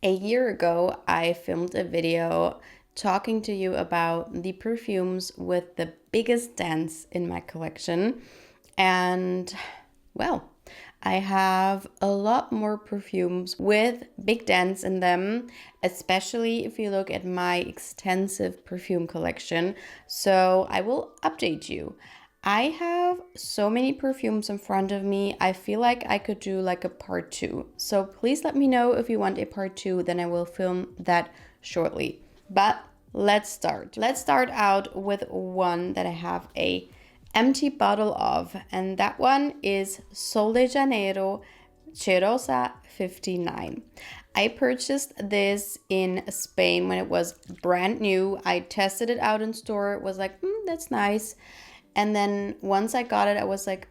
A year ago, I filmed a video talking to you about the perfumes with the biggest dents in my collection. And well, I have a lot more perfumes with big dents in them, especially if you look at my extensive perfume collection. So I will update you. I have so many perfumes in front of me. I feel like I could do like a part two. So please let me know if you want a part two, then I will film that shortly. But let's start. Let's start out with one that I have a empty bottle of, and that one is Sol de Janeiro Cheirosa 59. I purchased this in Spain when it was brand new. I tested it out in store, was like, that's nice. And then once I got it, I was like,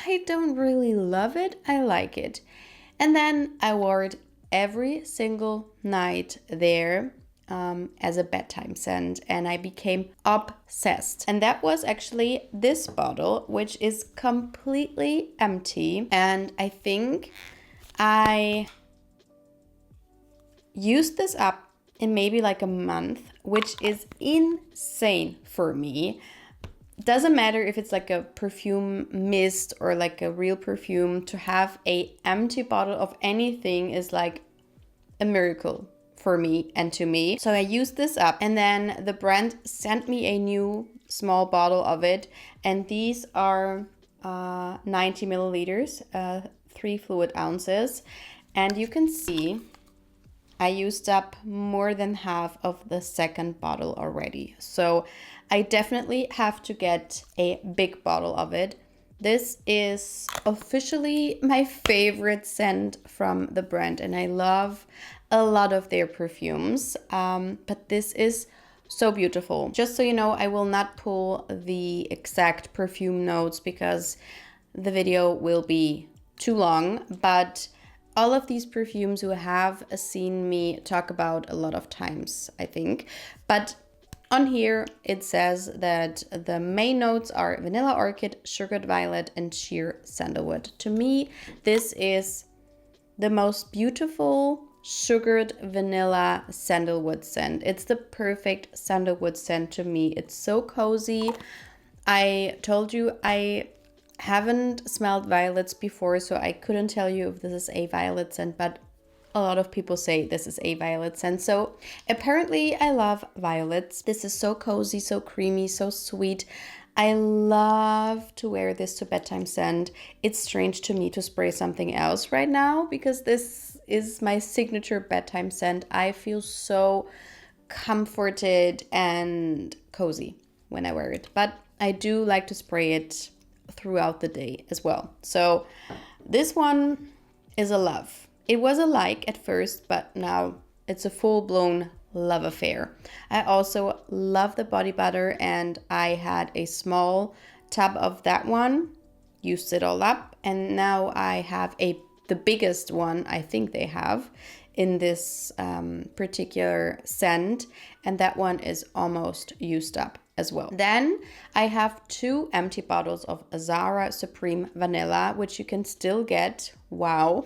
I don't really love it. I like it. And then I wore it every single night there as a bedtime scent, and I became obsessed. And that was actually this bottle, which is completely empty. And I think I used this up in maybe like a month, which is insane for me. Doesn't matter if it's like a perfume mist or like a real perfume, to have a empty bottle of anything is like a miracle for me and to me. So I used this up, and then the brand sent me a new small bottle of it, and these are 90 milliliters, 3 fluid ounces, and you can see I used up more than half of the second bottle already. So I definitely have to get a big bottle of it. This is officially my favorite scent from the brand, and I love a lot of their perfumes. But this is so beautiful. Just so you know, I will not pull the exact perfume notes because the video will be too long, but all of these perfumes you have seen me talk about a lot of times, I think. But on here, it says that the main notes are vanilla orchid, sugared violet, and sheer sandalwood. To me, this is the most beautiful sugared vanilla sandalwood scent. It's the perfect sandalwood scent to me. It's so cozy. I told you I haven't smelled violets before, so I couldn't tell you if this is a violet scent, but a lot of people say this is a violet scent. So apparently I love violets. This is so cozy, so creamy, so sweet. I love to wear this to bedtime scent. It's strange to me to spray something else right now because this is my signature bedtime scent. I feel so comforted and cozy when I wear it, but I do like to spray it throughout the day as well. So this one is a love. It was a like at first, but now it's a full-blown love affair. I also love the body butter, and I had a small tub of that one, used it all up, and now I have the biggest one I think they have in this particular scent, and that one is almost used up as well. Then I have 2 empty bottles of Zara Supreme Vanilla, which you can still get. Wow.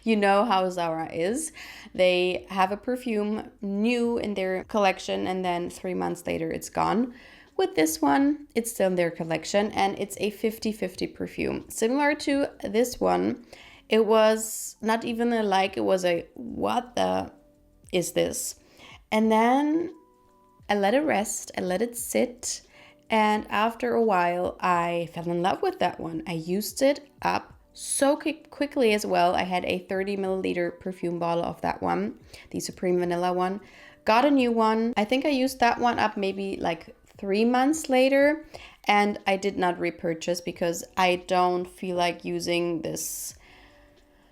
You know how Zara is. They have a perfume new in their collection, and then 3 months later it's gone. With this one, it's still in their collection, and it's a 50-50 perfume. Similar to this one, it was not even a like, it was a what the is this? And then I let it rest, I let it sit, and after a while I fell in love with that one. I used it up so quickly as well. I had a 30 milliliter perfume bottle of that one, the Supreme Vanilla one. Got a new one. I think I used that one up maybe like 3 months later, and I did not repurchase because I don't feel like using this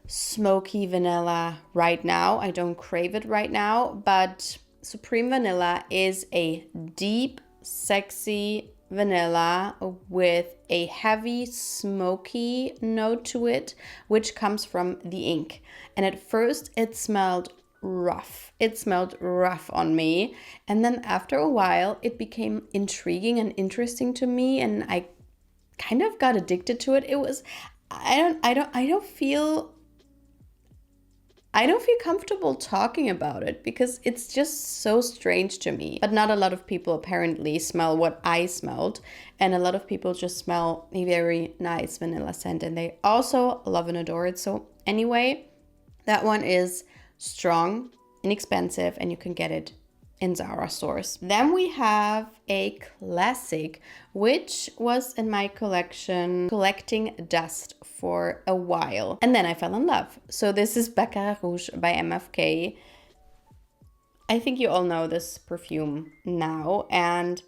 smoky vanilla right now. I don't crave it right now, but Supreme Vanilla is a deep, sexy vanilla with a heavy, smoky note to it, which comes from the ink. And at first it smelled rough. It smelled rough on me. And then after a while, it became intriguing and interesting to me, and I kind of got addicted to it. It was, I don't feel I don't feel comfortable talking about it because it's just so strange to me. But not a lot of people apparently smell what I smelled. And a lot of people just smell a very nice vanilla scent. And they also love and adore it. So anyway, that one is strong, inexpensive, and you can get it in Zara stores. Then we have a classic, which was in my collection, collecting dust for a while. And then I fell in love. So this is Baccarat Rouge by MFK. I think you all know this perfume now, and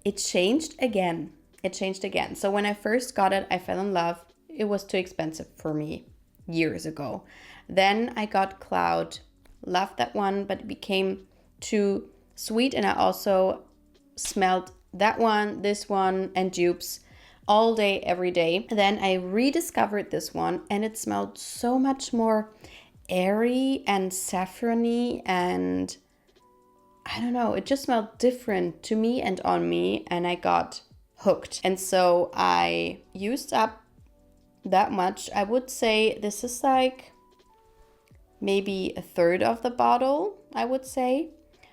it changed again. It changed again. So when I first got it, I fell in love. It was too expensive for me years ago. Then I got Cloud. Loved that one, but it became too sweet, and I also smelled that one, this one, and dupes all day, every day. Then I rediscovered this one, and it smelled so much more airy and saffrony, and I don't know, it just smelled different to me and on me, and I got hooked. And so I used up that much. I would say this is like maybe a third of the bottle, I would say,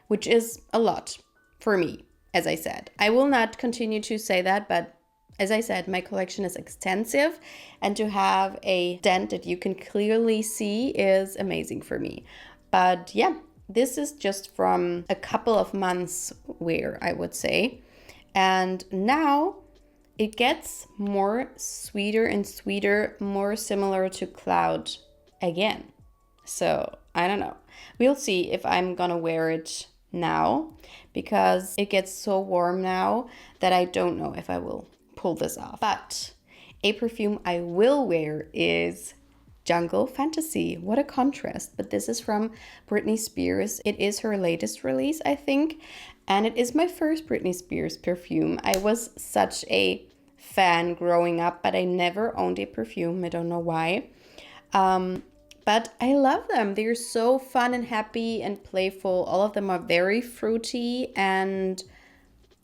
which is a lot for me, as I said. I will not continue to say that, but as I said, my collection is extensive, and to have a Dent that you can clearly see is amazing for me. But yeah, this is just from a couple of months wear, I would say. And now it gets more sweeter and sweeter, more similar to Cloud again. So I don't know. We'll see if I'm gonna wear it now, because it gets so warm now that I don't know if I will pull this off. But a perfume I will wear is Jungle Fantasy. What a contrast. But this is from Britney Spears. It is her latest release, I think. And it is my first Britney Spears perfume. I was such a fan growing up, but I never owned a perfume. I don't know why. But I love them. They're so fun and happy and playful. All of them are very fruity, and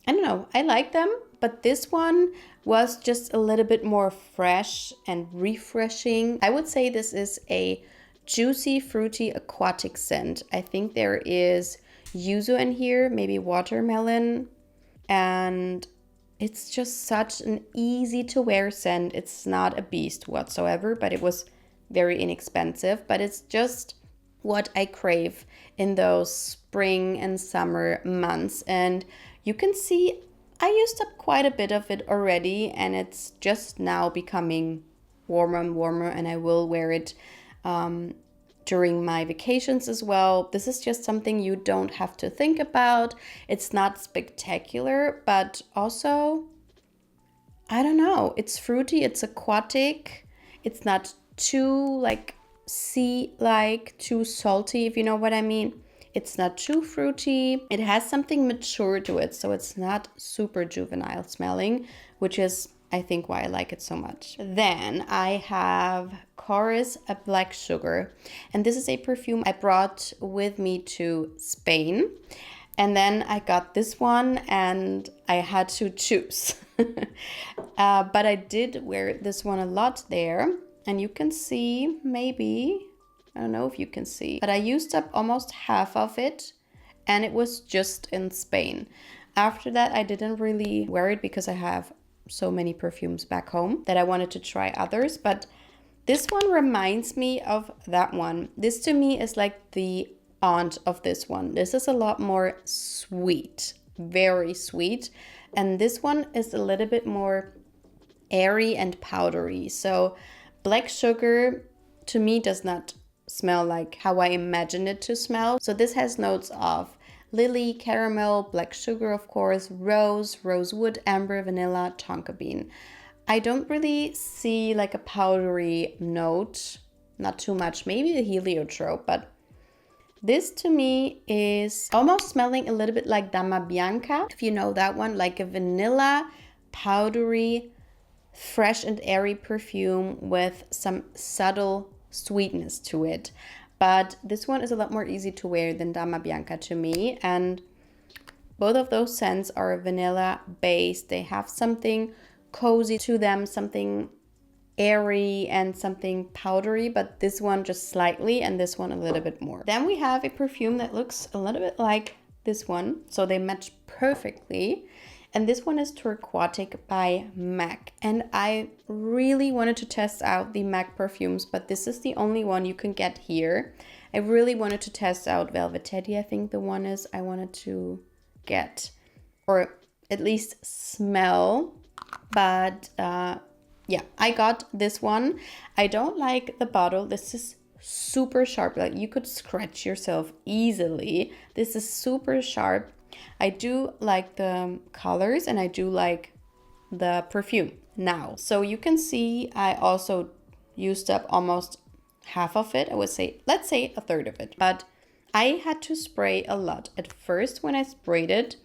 I don't know, I like them. But this one was just a little bit more fresh and refreshing. I would say this is a juicy, fruity, aquatic scent. I think there is yuzu in here, maybe watermelon, and it's just such an easy to wear scent. It's not a beast whatsoever, but it was very inexpensive, but it's just what I crave in those spring and summer months. And you can see I used up quite a bit of it already, and it's just now becoming warmer and warmer, and I will wear it during my vacations as well. This is just something you don't have to think about. It's not spectacular, but also, I don't know, it's fruity, it's aquatic, it's not too like sea-like, too salty, if you know what I mean. It's not too fruity. It has something mature to it, so it's not super juvenile smelling, which is, I think, why I like it so much. Then I have Korres, a Black Sugar, and this is a perfume I brought with me to Spain. And then I got this one and I had to choose. But I did wear this one a lot there. And you can see, maybe, I don't know if you can see, but I used up almost half of it, and it was just in Spain. After that, I didn't really wear it because I have so many perfumes back home that I wanted to try others. But this one reminds me of that one. This to me is like the aunt of this one. This is a lot more sweet, very sweet. And this one is a little bit more airy and powdery. So Black Sugar to me does not smell like how I imagined it to smell. So this has notes of lily, caramel, black sugar, of course, rose, rosewood, amber, vanilla, tonka bean. I don't really see like a powdery note, not too much, maybe a heliotrope, but this to me is almost smelling a little bit like Dama Bianca, if you know that one, like a vanilla, powdery, fresh and airy perfume with some subtle sweetness to it. But this one is a lot more easy to wear than Dama Bianca to me, and both of those scents are vanilla based. They have something cozy to them, something airy and something powdery, but this one just slightly and this one a little bit more. Then we have a perfume that looks a little bit like this one, so they match perfectly. And this one is Turquatic by MAC. And I really wanted to test out the MAC perfumes, but this is the only one you can get here. I really wanted to test out Velvet Teddy, I think the one is I wanted to get, or at least smell. But yeah, I got this one. I don't like the bottle. This is super sharp. Like you could scratch yourself easily. This is super sharp. I do like the colors and I do like the perfume now. So you can see I also used up almost half of it. I would say, let's say a third of it. But I had to spray a lot. At first when I sprayed it,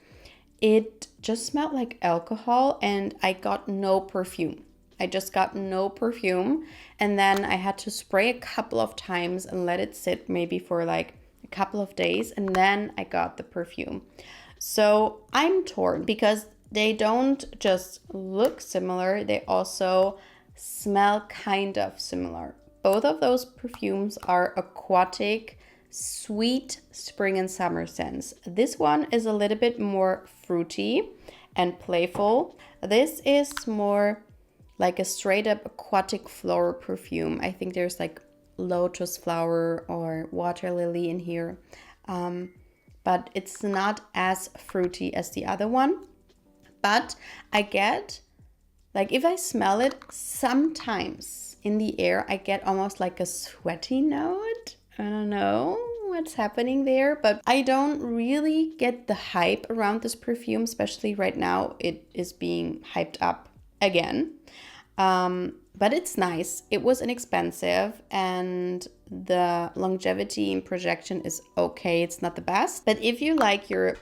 it just smelled like alcohol and I got no perfume. I just got no perfume. And then I had to spray a couple of times and let it sit maybe for like a couple of days. And then I got the perfume. So I'm torn because they don't just look similar. They also smell kind of similar. Both of those perfumes are aquatic, sweet spring and summer scents. This one is a little bit more fruity and playful. This is more like a straight up aquatic floral perfume. I think there's like lotus flower or water lily in here. But it's not as fruity as the other one. But I get, like if I smell it, sometimes in the air, I get almost like a sweaty note. I don't know what's happening there, but I don't really get the hype around this perfume, especially right now. It is being hyped up again. But it's nice. It was inexpensive and the longevity and projection is okay. It's not the best. But if you like your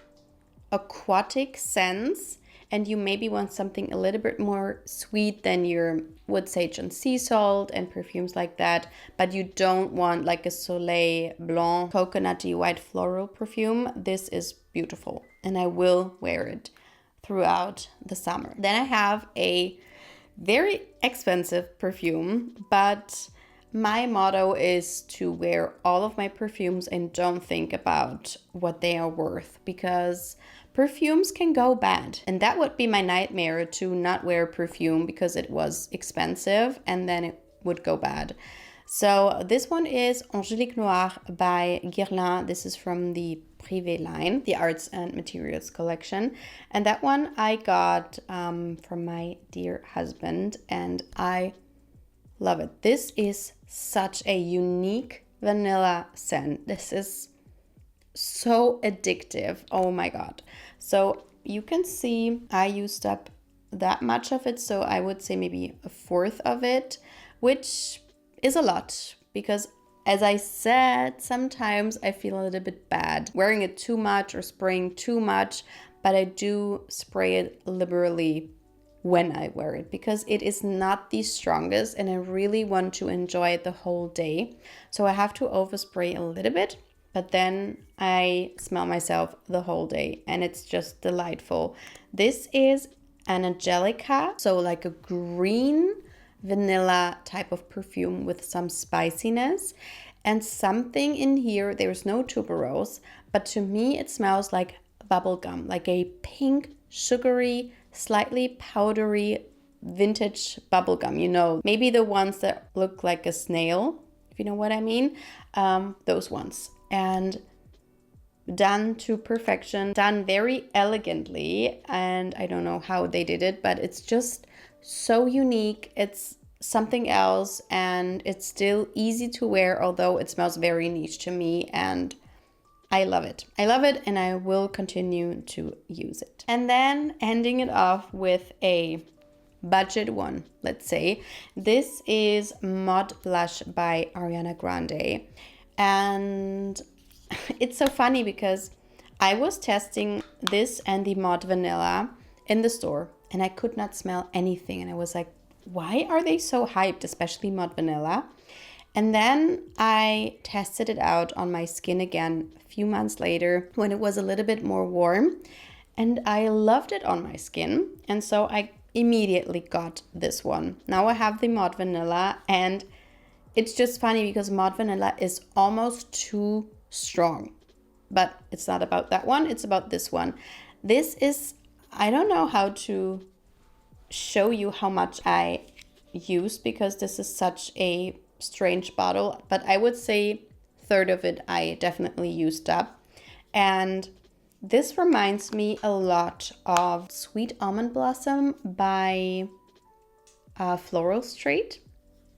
aquatic scents and you maybe want something a little bit more sweet than your wood sage and sea salt and perfumes like that, but you don't want like a Soleil Blanc coconutty white floral perfume, this is beautiful and I will wear it throughout the summer. Then I have a very expensive perfume, but my motto is to wear all of my perfumes and don't think about what they are worth, because perfumes can go bad. And that would be my nightmare, to not wear perfume because it was expensive and then it would go bad. So this one is Angélique Noire by Guerlain. This is from the Privé line, the Arts and Materials collection. And that one I got from my dear husband and I love it. This is such a unique vanilla scent. This is so addictive. Oh my God. So you can see I used up that much of it. So I would say maybe a fourth of it, which is a lot because as I said, sometimes I feel a little bit bad wearing it too much or spraying too much, but I do spray it liberally when I wear it because it is not the strongest and I really want to enjoy it the whole day. So I have to overspray a little bit, but then I smell myself the whole day and it's just delightful. This is an Angelica, so like a green vanilla type of perfume with some spiciness and something in here. There's no tuberose, but to me it smells like bubble gum, like a pink, sugary, slightly powdery vintage bubble gum. You know, maybe the ones that look like a snail, if you know what I mean, those ones. And done to perfection, done very elegantly, and I don't know how they did it, but it's just so unique. It's something else and it's still easy to wear, although it smells very niche to me, and I love it. I love it and I will continue to use it. And then ending it off with a budget one, let's say. This is Mod Blush by Ariana Grande. And it's so funny because I was testing this and the Mod Vanilla in the store and I could not smell anything. And I was like, why are they so hyped, especially Mod Vanilla? And then I tested it out on my skin again a few months later when it was a little bit more warm. And I loved it on my skin. And so I immediately got this one. Now I have the Matte Vanilla, and it's just funny because Matte Vanilla is almost too strong. But it's not about that one, it's about this one. This is, I don't know how to show you how much I use because this is such a strange bottle, but I would say a third of it I definitely used up. And this reminds me a lot of Sweet Almond Blossom by Floral Street.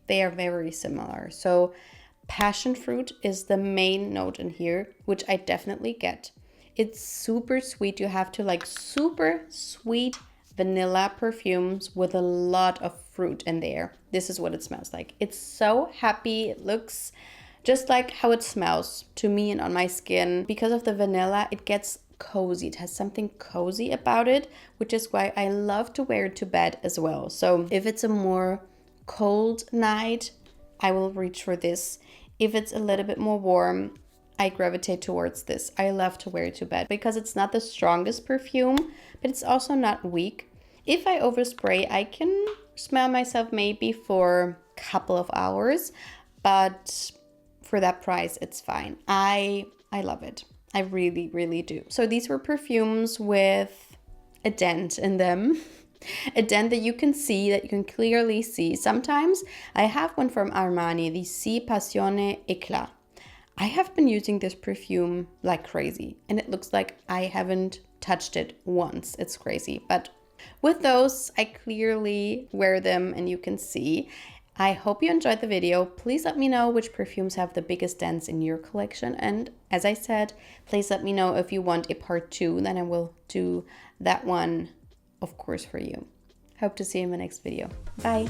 They are very similar. So passion fruit is the main note in here, which I definitely get. It's super sweet. You have to like super sweet vanilla perfumes with a lot of fruit in there. This is what it smells like. It's so happy. It looks just like how it smells to me and on my skin. Because of the vanilla, it gets cozy. It has something cozy about it, which is why I love to wear it to bed as well. So if it's a more cold night, I will reach for this. If it's a little bit more warm, I gravitate towards this. I love to wear it to bed because it's not the strongest perfume, but it's also not weak. If I overspray, I can smell myself maybe for a couple of hours, but for that price, it's fine. I love it. I really, really do. So these were perfumes with a dent in them. A dent that you can see, that you can clearly see. Sometimes I have one from Armani, the Si Passione Eclat. I have been using this perfume like crazy, and it looks like I haven't touched it once. It's crazy. But with those, I clearly wear them and you can see. I hope you enjoyed the video. Please let me know which perfumes have the biggest dents in your collection. And as I said, please let me know if you want a part 2, then I will do that one, of course, for you. Hope to see you in my next video. Bye.